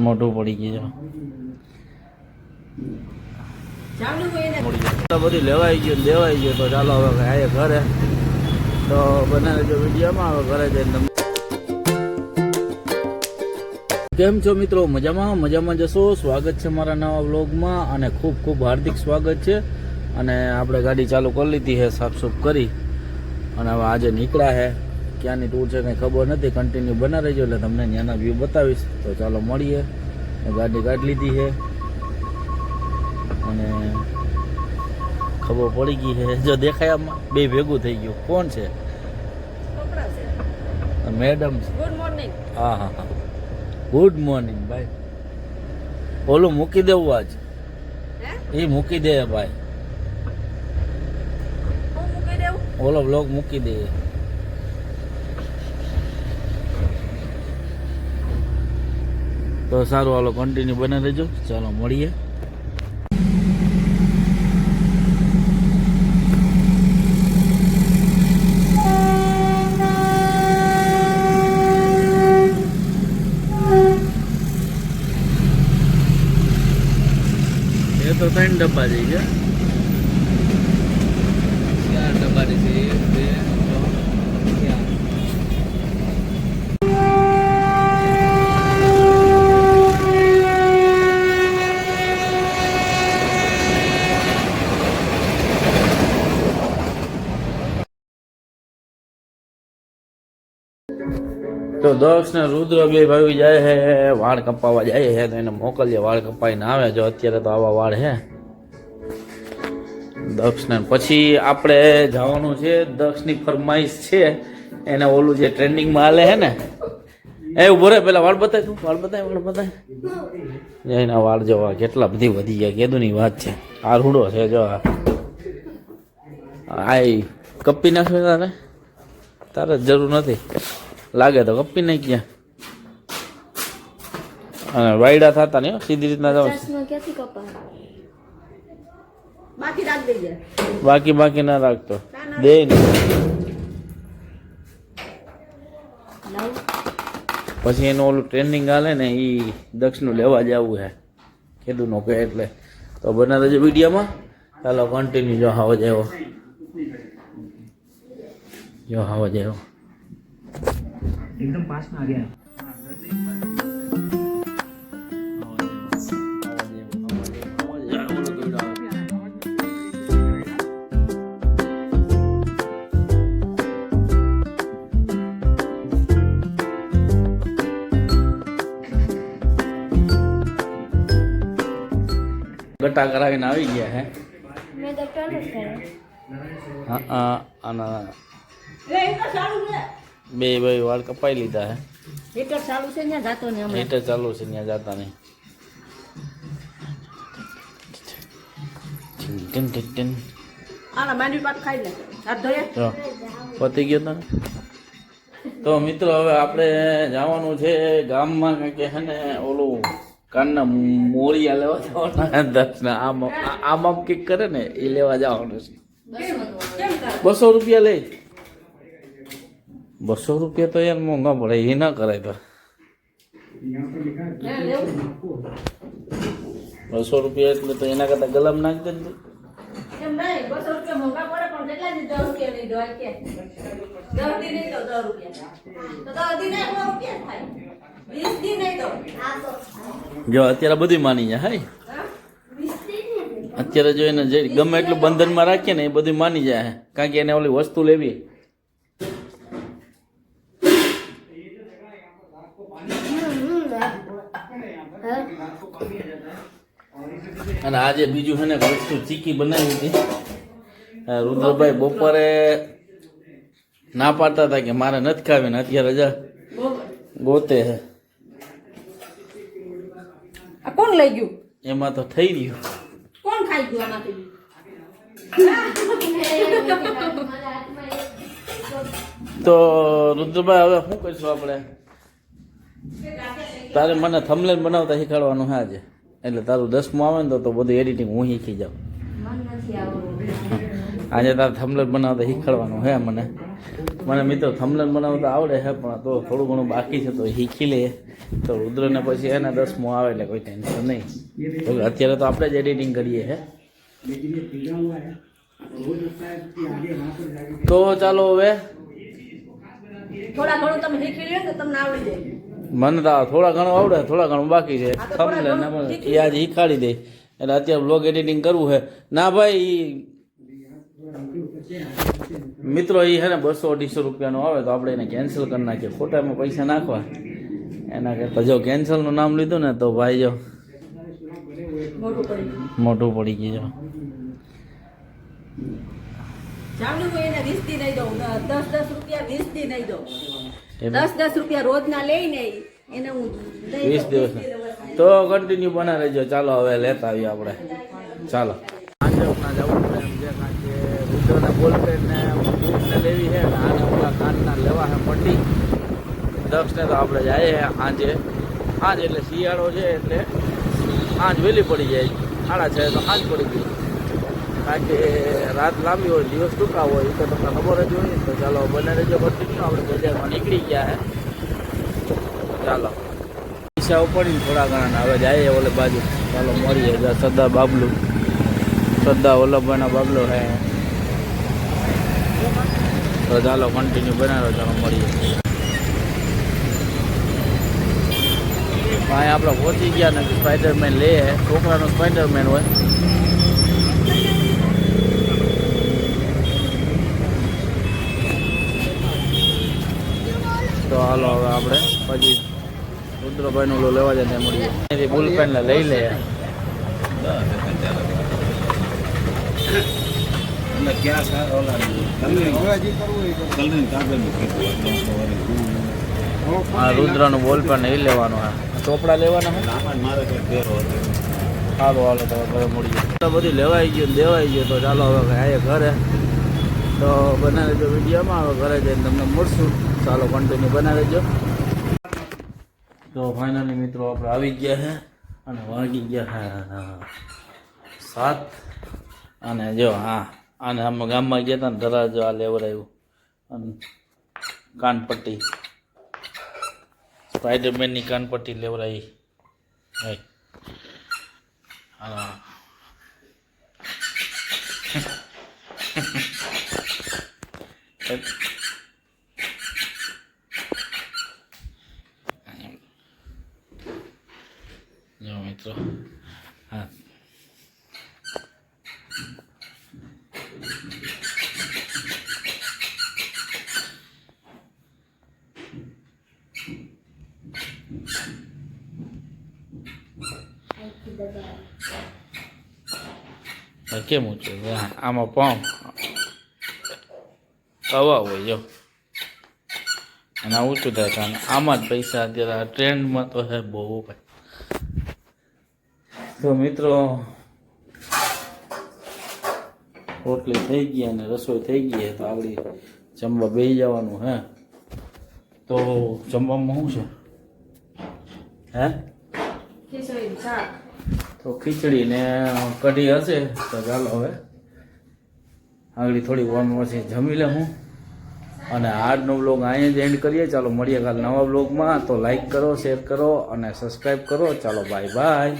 મોટું પડી ગયું બધું લેવાઈ ગયું દેવાઈ ગયું. તો ચાલો હવે આયે ઘરે. તો બનાવે જો વિડીયોમાં હવે ઘરે જઈને કેમ છો મિત્રો? મજામાં જશો. સ્વાગત છે મારા નવા વ્લોગમાં અને ખૂબ ખૂબ હાર્દિક સ્વાગત છે. અને આપણે ગાડી ચાલુ કરી લીધી છે સાફસૂફ કરી અને હવે આજે નીકળ્યા છે. ક્યાંની ટૂર છે કંઈ ખબર નથી. કન્ટિન્યુ બના રહેજો એટલે તમને ત્યાંના વ્યૂ બતાવીશ. તો ચાલો મળીએ. ગાડી કાઢી લીધી છે અને ખબર પડી ગઈ છે. જો દેખાય આમાં બે ભેગું થઈ ગયું. કોણ છે? મેડમ. Good morning. હા. ગુડ મોર્નિંગ ભાઈ. ઓલું મૂકી દેવું આજ. એ મૂકી દે ભાઈ. ઓલો બ્લોગ મૂકી દે. તો સારું હાલો કન્ટિન્યુ બને રહેજો. ચાલો મળીએ. એ તો 3 ડબ્બા જઈ ગયા. 4 ડબ્બા છે. 1 તો દક્ષ ને રુદ્ર બે ભાઈ જાય છે વાળ કપાવવા જાય છે. તો એને મોકલીએ વાળ કપાઈને આવે. જો અત્યારે તો આવા વાળ છે દક્ષને. પછી આપણે જવાનું છે. દક્ષની ફરમાઈશ છે એને ઓલું જે ટ્રેન્ડિંગમાં હાલે છે ને એ ઉભો રહે. પેલા વાળ બતાય. તું વાળ બતાય. એના વાળ જોવા કેટલા બધી વધી ગયા. કેદુની વાત છે. આ રૂડો છે જો. આ કપી નાખ્યો તારે જરૂર નથી લાગે તો કપી નહીં ક્યાં. અને વાયડા થતા નહીં સીધી રીતના જાવ. બાકી ના રાખતો દે ને. પછી એનું ઓલું ટ્રેન્ડિંગ હાલે ને એ દક્ષનું લેવા જવું છે કીધું નો કે એટલે. તો બના દેજો વિડીયોમાં. ચાલો કન્ટિન્યુ. જો હાવ જેવો एकदम पास में आ गया है. ગટા કરાવીને આવી ગયા હે. મેં તો ટોનસ કર્યો. હા આના બે ભાઈ વાળ કપાઈ લીધા હે. હીટર ચાલુ છે ને જાતો ને હમણાં. હીટર ચાલુ છે ત્યાં જાતા નહીં. આના માંડવી પાટ ખાઈ લે. હાથ ધોયા તો પતી ગયો તને. તો મિત્રો હવે આપણે જવાનું છે ગામમાં. કે છે ને ઓલું કાનના મોરિયા લેવા જવાના. દક્ષના આમ કિક કરે ને એ લેવા જવાનું છે. 200 રૂપિયા લઈ. 200 રૂપિયા તો યાર મોંઘા પડે. એ ના કરાય તો 200 રૂપિયા એટલે તો એના કરતા ગલમ નાખી દે ને. એમ નહીં 200 રૂપિયા મોંઘા પડે પણ કેટલા દી 10 રૂપિયા નહીં દોય કે 10 દી નહીં તો 10 રૂપિયા તો 10 દી નહીં 100 રૂપિયા થાય. 20 દી નહીં તો જો અત્યારે બધી માની જાય. હાય અત્યારે જો એને જે ગમે એટલું બંધનમાં રાખીએ ને એ બધું માની જાય. કારણ કે એને ઓલી વસ્તુ લેવી. અને આજે બીજું છે ને વસ્તુ ચીકી બનાવી હતી. રુદ્રભાઈ બપોરે ના પાડતા હતા કે મારે નથી ખાવી ને અત્યારે જ ગોતે છે. આ કોણ લઈ ગયું? એમાં તો થઈ રહ્યું. કોણ ખાઈ ગયું આમાંથી? તો રુદ્રભાઈ હવે શું કરીશું આપણે? તારે મને થંબનેલ બનાવતા શીખવાડવાનું છે આજે. એટલે તારું 10મું આવે ને તો બધું એડિટિંગ હું શીખી જાઉં. આજે તારે થમલેર બનાવતા શીખવાડવાનું હે મને મિત્રો થમલેર બનાવતા આવડે છે પણ તો થોડું ઘણું બાકી છે તો શીખી લે તો રુદ્રને પછી એના 10મું આવે એટલે કોઈ ટેન્શન નહીં. તો અત્યારે તો આપણે જ એડિટિંગ કરીએ હે. તો ચાલો હવે થોડા ઘણું તમે શીખી લ્યો ને તો તમને આવડી જાય. મને તો થોડા ઘણું આવડે, થોડા ઘણું બાકી છે. હા, તો થોડા થમલેર ઘણું ને શીખી એ આજે શીખવાડી દે એટલે અત્યારે બ્લોગ એડિટિંગ કરવું છે. ના ભાઈ મિત્રો એ છે ને 200-250 રૂપિયાનું આવે તો આપણે એને કેન્સલ કરી નાખીએ, ખોટામાં પૈસા નાખવા એના કરતાં. જો કેન્સલનું નામ લીધું ને તો ભાઈ જો મોટું પડી ગયું. મોટું પડી ગયું. જામનું હું એને 20 દી નહીં દઉં, 10 રૂપિયા 20 દી નહીં દઉં. જો 10 રૂપિયા રોજના લઈને એને હું દઈ 20 દિવસ તો કન્ટિન્યુ બના રહેજો. ચાલો હવે લેતા આવીએ આપણે. ચાલો પાંચમના જવું પડે એમ છે કારણ કે રુદ્રના બોલપેન ને બૂટને લેવી છે ને આને ઓલા કાનના લેવા છે પટ્ટી. દક્ષને તો આપણે જઈએ સાંજ એટલે શિયાળો છે એટલે સાંજ વહેલી પડી જાય. 6:30 તો સાંજ પડી ગઈ કારણ કે રાત લાંબી હોય દિવસ ટૂંકા હોય એ તો તમને ખબર જ હોય. તો ચાલો બને રહેજો કન્ટિન્યુ. આપણે બજારમાં નીકળી ગયા હે. ચાલો પૈસા ઉપાડીને થોડા ઘણા હવે જઈએ ઓલે બાજુ. ચાલો મળીએ. સરદાર બાબલું, સરદાર વલ્લભભાઈના બાબલો હે. તો ચાલો કન્ટિન્યુ બનાવો. ચાલો મળીએ. ભાઈ આપણે પહોંચી ગયા ને સ્પાઈડરમેન લઈએ. છોકરાનો સ્પાઈડરમેન હોય. તો હાલો હવે આપણે પછી રુદ્રભાઈનું ઓલું લેવા જાય મળીએ. એથી બુલપેન લઈ લે. હા રુદ્રનું બોલપેન લઈ લેવાનું. હા ચોપડા લેવાના હોય. સારું હાલો તો ઘરે મળીએ. તો બધું લેવાઈ ગયું દેવાઈ ગયું. તો ચાલો હવે આવીએ ઘરે. તો બનાવી દેજો વિડીયોમાં. હવે ઘરે જઈને તમને મળશું. ચાલો કન્ટિન્યુ બનાવી દેજો. તો ફાઇનલી મિત્રો આપણે આવી ગયા છે અને વાગી ગયા 7. અને જો હા અને અમે ગામમાં ગયા હતા ને ધરા જો આ લેવડાવ્યું અને કાનપટ્ટી સ્પાઈડરમેનની કાનપટ્ટી લેવડાવી. હા જો મિત્રો હા કેમ ઊંચું આમાં પંપ હવા હોય જો અને ઊંચું થાય કારણ આમાં જ પૈસા અત્યારે આ ટ્રેન્ડમાં તો હે બહુ ભાઈ. તો મિત્રો રોટલી થઈ ગઈ અને રસોઈ થઈ ગઈ તો આગળ જમવા બેસી જવાનું હે. તો જમવામાં શું છે હે? ખીચડી શાક. તો ખીચડી ને કઢી હશે. તો ચાલો હવે આગળ થોડી વાર પછી જમી લે હું. અને આજનો બ્લોગ અહીંયા જ એન્ડ કરીએ. ચાલો મળીએ કાલ નવા બ્લોગમાં. તો લાઈક કરો, શેર કરો અને સબસ્ક્રાઈબ કરો. ચાલો બાય બાય.